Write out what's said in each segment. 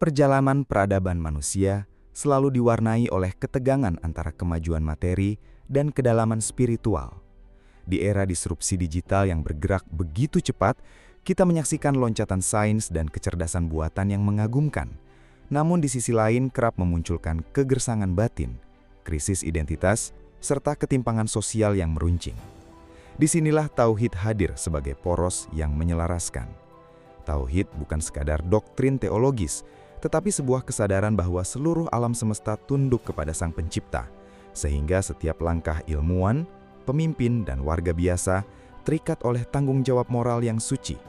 Perjalanan peradaban manusia selalu diwarnai oleh ketegangan antara kemajuan materi dan kedalaman spiritual. Di era disrupsi digital yang bergerak begitu cepat, kita menyaksikan loncatan sains dan kecerdasan buatan yang mengagumkan. Namun di sisi lain kerap memunculkan kegersangan batin, krisis identitas, serta ketimpangan sosial yang meruncing. Disinilah tauhid hadir sebagai poros yang menyelaraskan. Tauhid bukan sekadar doktrin teologis, tetapi sebuah kesadaran bahwa seluruh alam semesta tunduk kepada Sang Pencipta, sehingga setiap langkah ilmuwan, pemimpin, dan warga biasa terikat oleh tanggung jawab moral yang suci.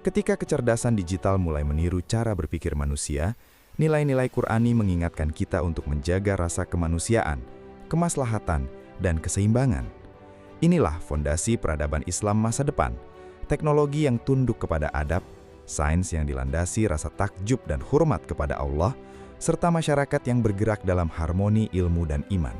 Ketika kecerdasan digital mulai meniru cara berpikir manusia, nilai-nilai Qur'ani mengingatkan kita untuk menjaga rasa kemanusiaan, kemaslahatan, dan keseimbangan. Inilah fondasi peradaban Islam masa depan, teknologi yang tunduk kepada adab, sains yang dilandasi rasa takjub dan hormat kepada Allah, serta masyarakat yang bergerak dalam harmoni ilmu dan iman.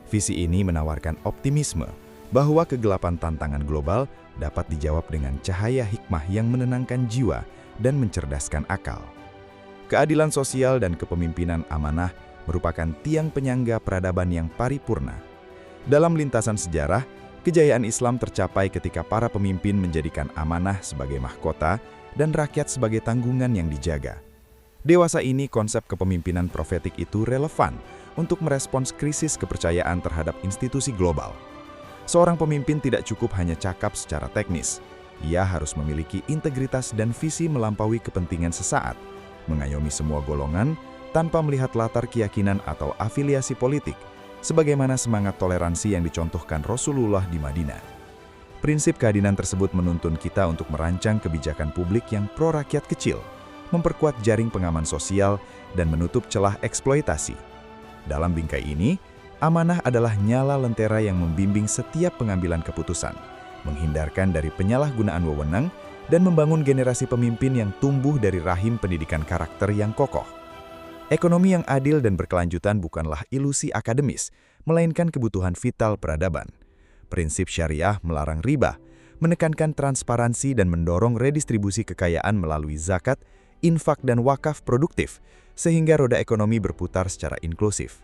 Visi ini menawarkan optimisme bahwa kegelapan tantangan global dapat dijawab dengan cahaya hikmah yang menenangkan jiwa dan mencerdaskan akal. Keadilan sosial dan kepemimpinan amanah merupakan tiang penyangga peradaban yang paripurna. Dalam lintasan sejarah, kejayaan Islam tercapai ketika para pemimpin menjadikan amanah sebagai mahkota dan rakyat sebagai tanggungan yang dijaga. Dewasa ini konsep kepemimpinan profetik itu relevan untuk merespons krisis kepercayaan terhadap institusi global. Seorang pemimpin tidak cukup hanya cakap secara teknis. Ia harus memiliki integritas dan visi melampaui kepentingan sesaat, mengayomi semua golongan tanpa melihat latar keyakinan atau afiliasi politik, sebagaimana semangat toleransi yang dicontohkan Rasulullah di Madinah. Prinsip keadilan tersebut menuntun kita untuk merancang kebijakan publik yang pro-rakyat kecil, memperkuat jaring pengaman sosial, dan menutup celah eksploitasi. Dalam bingkai ini, amanah adalah nyala lentera yang membimbing setiap pengambilan keputusan, menghindarkan dari penyalahgunaan wewenang, dan membangun generasi pemimpin yang tumbuh dari rahim pendidikan karakter yang kokoh. Ekonomi yang adil dan berkelanjutan bukanlah ilusi akademis, melainkan kebutuhan vital peradaban. Prinsip syariah melarang riba, menekankan transparansi dan mendorong redistribusi kekayaan melalui zakat, infak dan wakaf produktif, sehingga roda ekonomi berputar secara inklusif.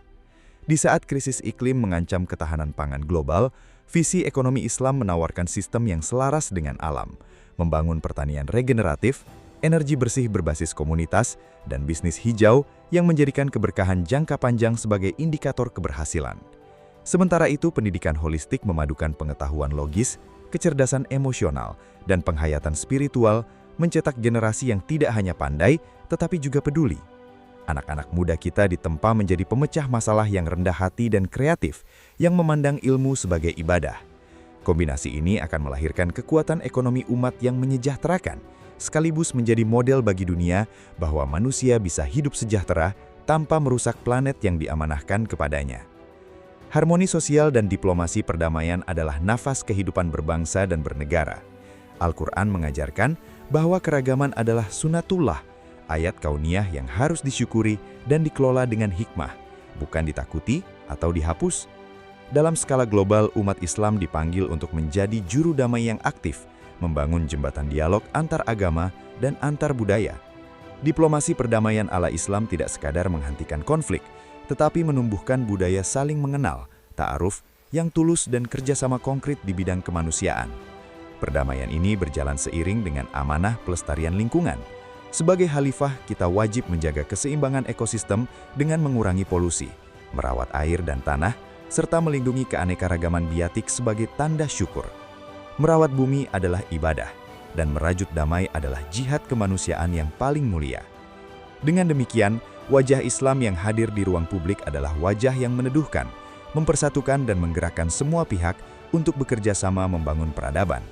Di saat krisis iklim mengancam ketahanan pangan global, visi ekonomi Islam menawarkan sistem yang selaras dengan alam, membangun pertanian regeneratif, energi bersih berbasis komunitas, dan bisnis hijau yang menjadikan keberkahan jangka panjang sebagai indikator keberhasilan. Sementara itu, pendidikan holistik memadukan pengetahuan logis, kecerdasan emosional, dan penghayatan spiritual, mencetak generasi yang tidak hanya pandai, tetapi juga peduli. Anak-anak muda kita ditempa menjadi pemecah masalah yang rendah hati dan kreatif, yang memandang ilmu sebagai ibadah. Kombinasi ini akan melahirkan kekuatan ekonomi umat yang menyejahterakan, sekaligus menjadi model bagi dunia bahwa manusia bisa hidup sejahtera tanpa merusak planet yang diamanahkan kepadanya. Harmoni sosial dan diplomasi perdamaian adalah nafas kehidupan berbangsa dan bernegara. Al-Quran mengajarkan bahwa keragaman adalah sunatullah, ayat kauniyah yang harus disyukuri dan dikelola dengan hikmah, bukan ditakuti atau dihapus. Dalam skala global, umat Islam dipanggil untuk menjadi juru damai yang aktif, membangun jembatan dialog antar agama dan antar budaya. Diplomasi perdamaian ala Islam tidak sekadar menghentikan konflik, tetapi menumbuhkan budaya saling mengenal, ta'aruf yang tulus dan kerjasama konkret di bidang kemanusiaan. Perdamaian ini berjalan seiring dengan amanah pelestarian lingkungan. Sebagai khalifah, kita wajib menjaga keseimbangan ekosistem dengan mengurangi polusi, merawat air dan tanah, serta melindungi keanekaragaman biatik sebagai tanda syukur. Merawat bumi adalah ibadah, dan merajut damai adalah jihad kemanusiaan yang paling mulia. Dengan demikian, wajah Islam yang hadir di ruang publik adalah wajah yang meneduhkan, mempersatukan dan menggerakkan semua pihak untuk bekerja sama membangun peradaban.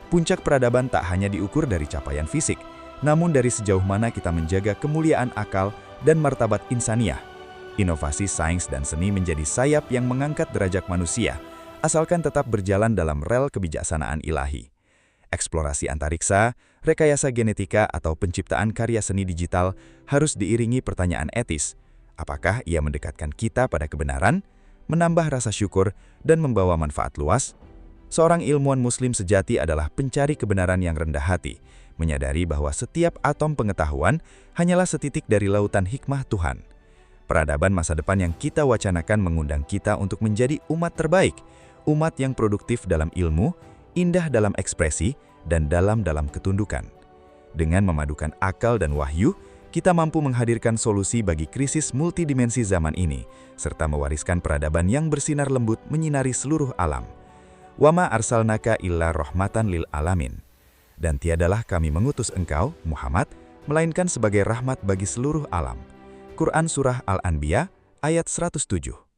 Puncak peradaban tak hanya diukur dari capaian fisik, namun dari sejauh mana kita menjaga kemuliaan akal dan martabat insaniah. Inovasi sains dan seni menjadi sayap yang mengangkat derajat manusia, asalkan tetap berjalan dalam rel kebijaksanaan ilahi. Eksplorasi antariksa, rekayasa genetika atau penciptaan karya seni digital harus diiringi pertanyaan etis. Apakah ia mendekatkan kita pada kebenaran, menambah rasa syukur, dan membawa manfaat luas? Seorang ilmuwan muslim sejati adalah pencari kebenaran yang rendah hati, menyadari bahwa setiap atom pengetahuan hanyalah setitik dari lautan hikmah Tuhan. Peradaban masa depan yang kita wacanakan mengundang kita untuk menjadi umat terbaik, umat yang produktif dalam ilmu, indah dalam ekspresi, dan dalam ketundukan. Dengan memadukan akal dan wahyu, kita mampu menghadirkan solusi bagi krisis multidimensi zaman ini, serta mewariskan peradaban yang bersinar lembut menyinari seluruh alam. Wama arsalnaka illa rahmatan lil alamin. Dan tiadalah kami mengutus engkau, Muhammad, melainkan sebagai rahmat bagi seluruh alam. Quran Surah Al-Anbiya, ayat 107.